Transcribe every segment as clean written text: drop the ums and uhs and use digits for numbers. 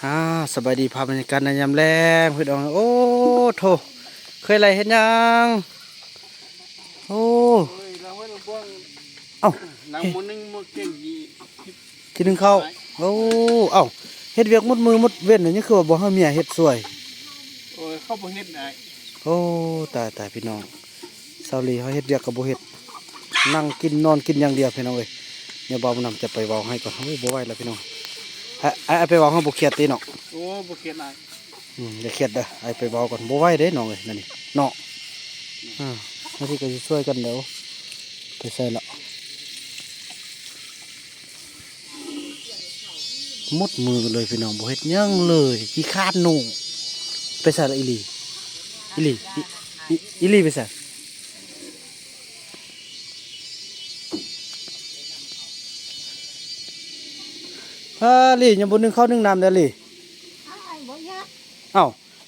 อ่าสบายดีพาบรรยากาศในยามแรงพี่น้องโอ้โถเคยไรเห็นยังโอ้เอ้ยเราให้เราบ้างเอ้าหลังมันนึงมันเก่งดีทีหนึงเข้าโอ้เอ้าเฮ็ดเวียกมุดมือมุดเว้นนี่คือว่าบ่ให้เมียเฮ็ดสวยโอ้ยเข้าไปเฮ็ดได้โอ้ตายพี่น้องเซาลีเขาเฮ็ดเวียกกับบ่เฮ็ดนั่งกินนอนกินอย่างเดียวพี่น้องเอ้ยเนี่ยบ่าวนำจะไปเว้าให้ก่อนโอ้ยบ่ไหวแล้วพี่น้องไอ้ไปเว้าเฮาบ่เครียดติเนาะ โอ้บ่เก็ดได้อย่าเครียดเด้อไอ้ไปเว้าก่อนบ่ไหวเด้น้องเอ้ยนั่นนี่เนาะบางทีก็สิช่วยกันเดี๋ยวไปใส่ละมุดมือเลยพี่น้องบ่เฮ็ดหยังเลยขี้คร้านหนูไปใส่ละอีหลีอีหลีไปใส่ลี่ยังบ่นึงข้าวนึงน้ำเด้อลี่เอ้า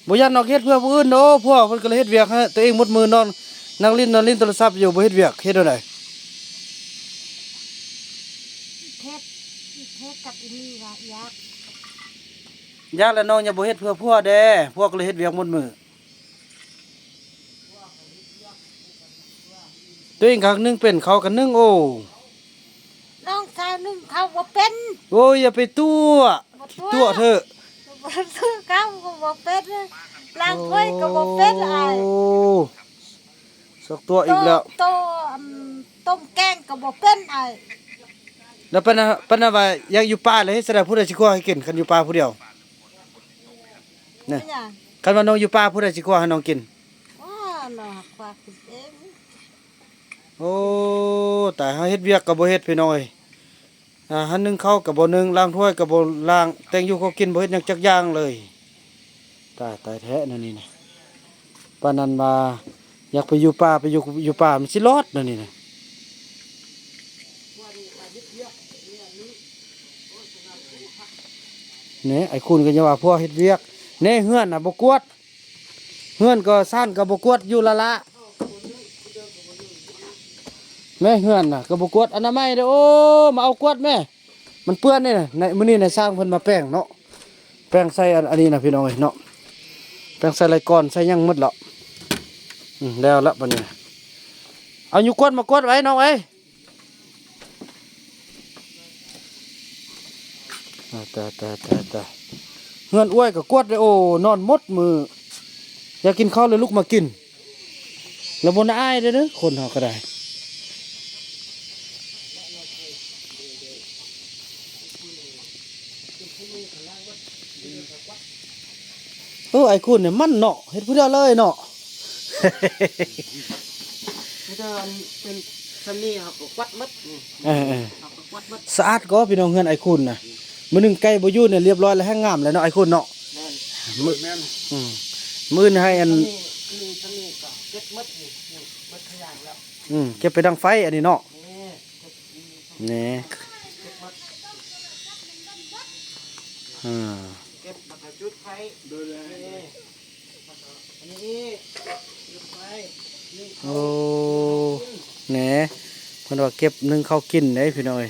บ่ยันนอกเฮ็ดเพื่อผู้อื่นเด้อพวกเพิ่นก็เลยเฮ็ดเวียกให้ตัวเองมุดมือนอนนั่งลิ้นโทรศัพท์อยู่บ่เฮ็ดเวียกเฮ็ดเอาได้เทศกับอีนี่ละยักษ์ยากแล้วน้องอย่าบ่เฮ็ดเพื่อพวกเด้พวกก็เลยเฮ็ดเวียกมุดมือตัวเองข้างนึงเป็นเขากันนึงโอ้น้องสาวนึ่งเขาบ่เป็น โอ้ยอย่าไปตัวเถอะ บ่ซื้อเขาก็บ่เป็นล้างถ้วยก็บ่เป็นอ้าย โอ้สักตัวอีกแล้ว โตต้มแกงก็บ่เป็นอ้าย แล้วปะนะว่าอยากอยู่ป่าเลยให้แสดงผู้ใดสิขอให้กินคันอยู่ป่าผู้เดียวนี่ เป็นหยัง คันว่าน้องอยู่ป่าผู้ใดสิขอให้น้องกิน ว้าน้องฝากกินเอง โอ้แต่เฮาเฮ็ดเวียกก็บ่เฮ็ดพี่น้อยหันนึงเข้าวก็บ่นึงล้างถ้วยก็บ่ล้างแต่งอยู่เขากินบ่เฮ็ดหยังจักอย่างเลยตายแท้นั่นนี่นะปานนั้นว่าอยากไปอยู่ป่าอยู่ป่ามันสิรอดนั่นนี่นะเนี่ยไอ้คุณก็จะว่าพวกเฮ็ดเวียกเนี่ยเฮือนน่ะบ่กวดเฮือนก็ซ่านก็บ่กวดอยู่ละแม่เฮือนน่ะก็บ่กวดอนามัยเด้อโอ้มาเอากวดแม่มันเปื้อนนี่น่ะในมื้อนี้น่ะสร้างเพิ่นมาแป้งเนาะแป้งใส่อันนี้น่ะพี่น้องเอ้ยเนาะแป้งใส่ไรก่อนใส่หยังหมดแล้วแล้วละบัดนี้เอาอยู่กวดมากวดไว้น้องเอ้ยตายเฮือนอ้วยก็กวดเลยโอ้นอนหมดมืออยากกินข้าวเลยลุกมากินแล้วบ่น่าอายเด้อคนเฮาก็ได้ไอ้คุณเนี่ยมันเนาะเฮ็ดผู้เดียวเลยเนาะ นี่ถ้าเป็นซันนี่ครับก็วัดมัดนี่ เออ ครับก็วัดมัดสะอาดก็พี่น้องเฮือนไอ้คุณน่ะมื้อหนึงไก่บ่อยู่เนี่ยเรียบร้อยแล้วแห้งงามแล้วเนาะไอ้คุณเนาะ แม่น มื้อ แม่น มื้อนี้ให้อัน นี่ก็เก็บมัดนี่มัดขยางแล้ว เก็บไปดังไฟอันนี้เนาะ นี่ นี่ เก็บมัด อ่า เก็บมัดจุดไฟดูเลยอันนี้จุดไฟนี่ โอ้แหน่เพิ่นว่าเก็บนึ่งข้าวกินได้พี่น้อย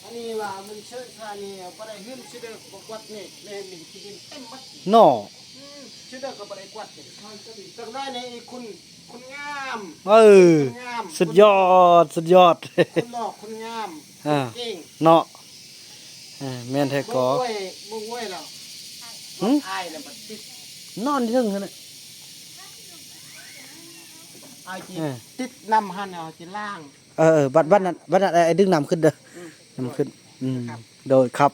อันนี้ว่ามันเชิญทานี่บ่ได้หึ้มสิเด้อบ่กวัดนี่แม่นี่ที่ดินเต็มมัด เนาะ สิเด้อก็บ่ได้กวัดนี่จังได้นี่คุณงาม เออสุดยอด คุณหลอกคุณงามเก่ง เนาะแม่นแท้ก็ บ่งวยแล้ว หึ อายแล้วบัดติด นอนถึงหั่นน่ะ อายจิติดน้ำหั่นเอาจิล่าง บัดนั้นไอ้ดึงน้ำขึ้นเด้อน้ำขึ้นโดยครับ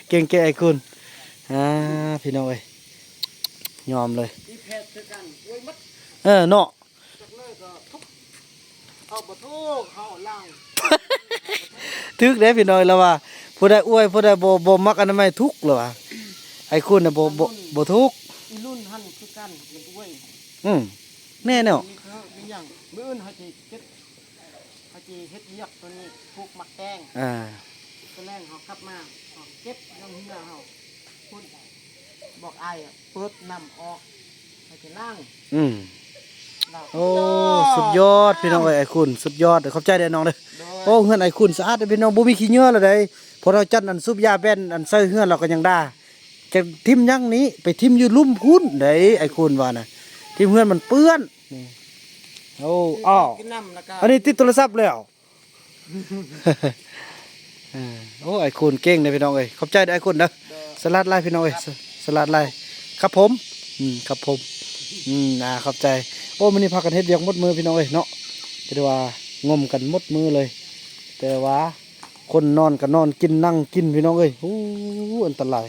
เก่งไอ้คุณพี่น้องเอ้ยยอมเลย ที่แพทย์คือกันโอ้ยมัด เนาะ จักเลยก็ทุบเอาบ่ทุกเอาล่าง ทึกเด้พี่น้อยแล้วว่าผู้ใดอวยผู้ใดบ่มักอนามัยทุกข์เหรอวะไอ้คุณน่ะบ่ทุกข์ อีรุ่นหั่นคือกันมันด้วย แน่เนาะ มีเขามีหยังมื้ออื่นเฮาสิเฮ็ดเวียกตัวนี้ปลูกมักแตง ตัวแรกเขากลับมาเขาเก็บน้ำเหือเขาพูดบอกไอ้เปิดน้ำออกให้ไปล่าง โอ้สุดยอดพี่น้องเอ้ยไอ้คุณสุดยอดขอบใจเด้อน้องเด้อ โดย โอ้เฮือนไอ้คุณสะอาดเด้อพี่น้องบ่มีขี้เหงื่อแล้วได้พอเราจัดอันซุปยาแบนอันใส่เฮือนเราก็ยังด่าจะทิ่มยังนี้ไปทิ่มอยู่ลุ่มพุ่นได้ไอ้คุณว่าน่ะทิ่มเฮือนมันเปื้อนนี่โอ้อ้าว กินน้ำแล้วก็ อันนี้ติดโทรศัพท์แล้ว โอ้ไอ้คุณเก่งเลยพี่น้องเอ้ยขอบใจเด้อไอ้คุณเด้อสลัดไล่พี่น้องเอ้ยสลัดไล่ครับผมครับผมขอบใจโอ้มื้อนี้พากันเฮ็ดเวียกหมดมือพี่น้องเอ้ยเนาะก็ได้ว่างมกันหมดมือเลย แต่ว่าคนนอนก็นอนกินนั่งกินพี่น้องเอ้ยโอ้อันตราย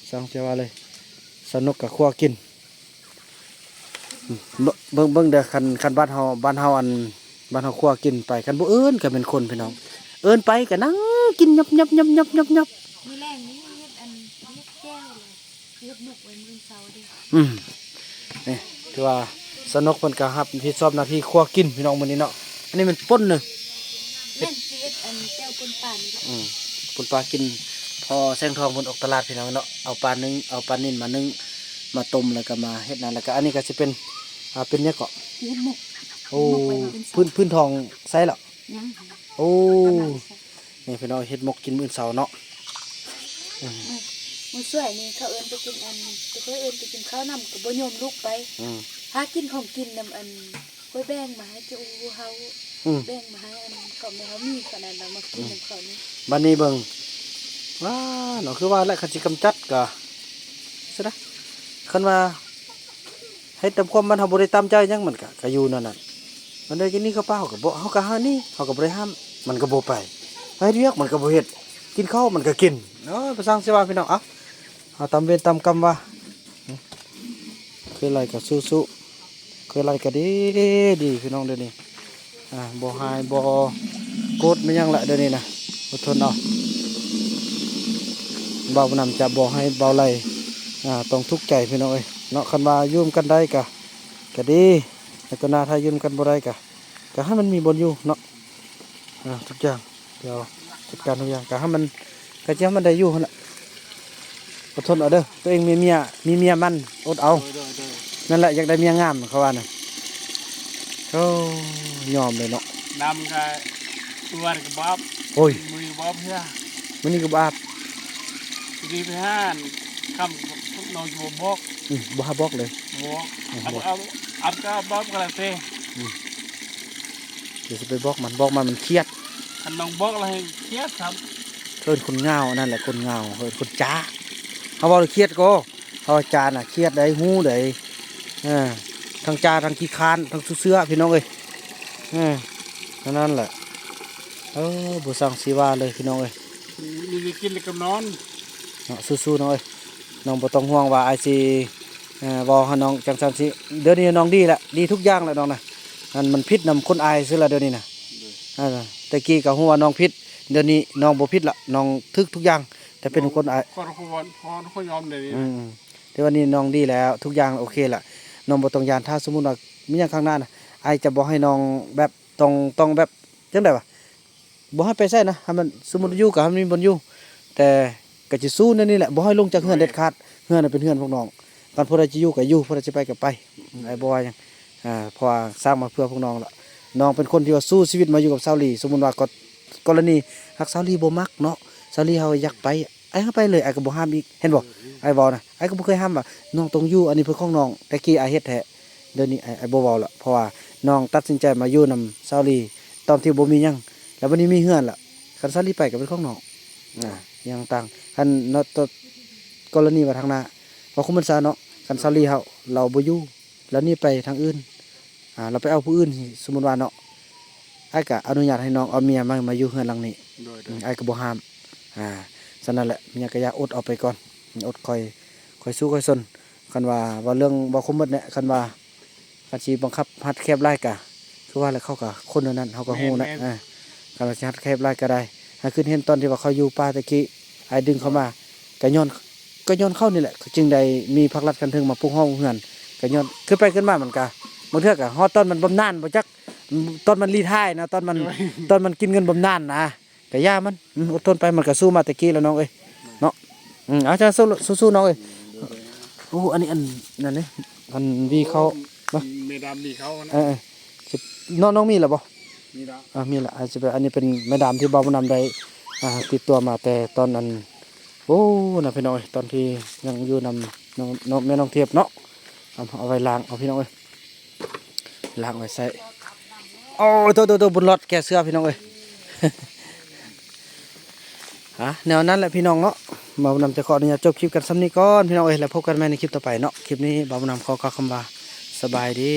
สั่งเสียว่าเลยสนุกกับครัวกินเบิ่งเด้อคันบ้านเฮาอันบ้านเฮาครัวกินไปคันบ่เอิ้นก็เป็นคนพี่น้องเอิ้นไปก็นั่งกินยับมีแรงนี้เฮ็ดอันเฮ็ดแก้วเลยเฮ็ดบุกไว้มื้อเช้าดิ นี่คือว่าสนุกเพิ่นก็รับที่ชอบหน้าที่ครัวกินพี่น้องมื้อนี้เนาะอันนี้มันป่นเด้อ แม่นสิเฮ็ดอันแก้วปนป่านนี่แหละ ปุ่นปลากินพอแซงทองบนออกตลาดพี่น้องเนาะเอาปลานึ่งเอาปลานิ่นมานึ่งมาต้มแล้วก็มาเฮ็ดนั่นแล้วก็อันนี้ก็สิเป็นเป็นเนี่ยเกาะ เฮ็ดหมก โอ้พื้นทองใส่แล้ว ยัง โอ้นี่พี่น้องเฮ็ดหมกกินมื้อเช้าเนาะ มื้อสวยนี่เขาเอิ้นไปกินอันเขาเอิ้นไปกินข้าวนำก็บ่ยอมลุกไปหากินของกินนำอันค่อยแบ่งมาให้เจ้าเฮาแบ่งมาให้อันเขาแม่เฮามีขนาดนั้นมากินนำเขานี่ บัดนี้เบิ่งว้าเนาะคือว่าและคันสิกำจัดก็ซะนะคันว่าให้ตามความมันเฮาบ่ได้ตามใจหยังมันก็อยู่นั่นน่ะมันได้กินนี่ข้าวเปล่าก็บ่เฮาก็หานี่เฮาก็บ่ได้ห้ามมันก็บ่ไปไปเรียกมันก็บ่เฮ็ดกินข้าวมันก็กินเนาะไปสร้างสิว่าพี่น้องเอาตามเวรตามกรรมว่าเคยไล่ก็สู้ๆเคยไล่ก็ดีพี่น้องเดี๋ยวนี้บ่หายบ่โกรธไม่ยังละเดี๋ยวนี้นะอดทนเอาเบานำจะบ่ให้เบาไหลต้องทุกข์ใจพี่น้องเอ้ยเนาะคันว่ายืมกันได้ก็ดีแต่ก็น่าถ้ายืมกันบ่ได้ก็ให้มันมีบนอยู่เนาะทุกอย่างเดี๋ยวจัดการทุกอย่างก็ให้มันก็จะให้มันได้อยู่หั่นล่ะอดทนเอาเด้อตัวเองมีเมียมันอดเอานั่นแหละอยากได้เมียงามเขาว่าน่ะโอ้ยอมเลยเนาะ นำกับตัวกับบอบ โอ้ย มือบอบเพื่อ มื้อนี้ก็บ่อาบ ดีไปห้านคำนอนอยู่บอก บ่หาบอกเลย บอกอับก็บอบกันละเต้ เดี๋ยวจะไปบอกมันเครียด คันน้องบอกอะไรเครียดครับ เพิ่นคนเหงานั่นแหละคนเหงาเพิ่นคนจ้าเขาบอกเลยเครียดก็เขาว่าจาน่ะเครียดได้หู้ได้ทั้งจ้าทั้งขี้คร้านทั้งเสื้อพี่น้องเอ้ยนั่นแหละบ่สั่งสีว่าเลยพี่น้องเอ้ย มีได้กินเลยกับนอน เนาะสู้ๆน้องเอ้ยน้องบ่ต้องห่วงว่าไอ้สิบอกให้น้องจังซั่นสิเดี๋ยวนี้น้องดีละดีทุกอย่างแล้วน้องน่ะมันผิดนำคนอายซื่อละเดี๋ยวนี้น่ะแต่กี้ก็ฮู้ว่าน้องผิดเดี๋ยวนี้น้องบ่ผิดละน้องทึกทุกอย่างแต่เป็นคนอาย พอยยอมเลย แต่วันนี้น้องดีแล้วทุกอย่างโอเคละน้องบ่ต้องยานถ้าสมมุติว่ามีหยังข้างหน้าน่ะไอจะบ่ให้น้องแบบต้องแบบจังได๋วะบ่ให้ไปใส่นะให้มันสมมุติอยู่ก็ให้มันมีบนอยู่แต่ก็สิสู้นั่นนี่แหละบ่ให้ลงจากเฮือนเด็ดขาดเฮือนน่ะเป็นเฮือนพวกน้องกันผู้ใดจะอยู่ก็อยู่ผู้ใดจะไปก็ไปไอ้บ่ว่าหยังเพราะว่าสร้างมาเพื่อพวกน้องละน้องเป็นคนที่ว่าสู้ชีวิตมาอยู่กับซาวลีสมมุติว่ากรณีฮักซาวลีบ่มักเนาะซาวลีเฮาอยากไปไอ้เฮาไปเลยไอ้ก็บ่ห้ามอีกเห็นบ่ไอ้เว้านะไอ้ก็บ่เคยห้ามว่าน้องต้องอยู่อันนี้เพื่อของน้องแต่กี้ไอ้เฮ็ดแท้เดี๋ยวนี้ไอ้บ่เว้าละเพราะว่าน้องตัดสินใจมาอยู่นำซาวลีตอนที่บ่มีหยังแล้ววันนี้มีเฮือนละคันซาวลีไปก็เป็นของน้องยังต่างคันเนาะกรณีว่าทางหน้าว่าคุมพรรษาเนาะคันซาวลีเฮาเราบ่อยู่แล้วนี่ไปทางอื่นเราไปเอาผู้อื่นสมมุติว่าเนาะไอ้ก็อนุญาตให้น้องเอาเมียมาอยู่เฮือนหลังนี้ไอ้ก็บ่ห้ามฉะนั้นแหละเมียก็อย่าอดเอาไปก่อนอดคอยสู้คอยซนคันว่าเรื่องบ่คุมหมดเนี่ยคันว่าคันสิบังคับฮัดแคบไล่กะคือว่าแล้วเขาก็คนนั้นเขาก็ฮู้นะคันว่าสิฮัดแคบไล่ก็ได้ถ้าขึ้นเห็นตอนที่ว่าเขาอยู่ป่าตะกี้ไอ้ดึงเข้ามาก็ย้อนเข้านี่แหละจึงได้มีภักรัดกันถึงมาปลุกห้องเฮือนก็ย้อนขึ้นไปขึ้นมามันก็บางเทื่อก็ฮอดตอนมันบำนาญบ่จักตอนมันรีไทร์นะตอนมันกินเงินบำนาญนะก็ย่ามันอดทนไปมันก็สู้มาตะกี้แล้วน้องเอ้ยเนาะอาจารย์สู้น้องเอ้ยโอ้อันนี้อันนั่นนี่อันวีเขา เมดามดีเขา น้องมีหรือบ่ มีละ มีละอาจจะเป็นอันนี้เป็นแม่ดามที่บ่าวนำได้ติดตัวมาแต่ตอนนั้นโอ้นะพี่น้องเอ้ยตอนที่ยังอยู่นำน้องแม่น้องเทียบเนาะเอาไว้ล้างเอาพี่น้องเอ้ยล้างไว้ใส่โอ้ตัวบนรถแกเสื้อพี่น้องเอ้ย แนวนั้นแหละพี่น้องเนาะบ่าวนำจะขออนุญาตจบคลิปกันซ้ำนี้ก่อนพี่น้องเอ้ยแล้วพบกันใหม่ในคลิปต่อไปเนาะคลิปนี้บ่าวนำขอกล่าวคำว่าสบายดี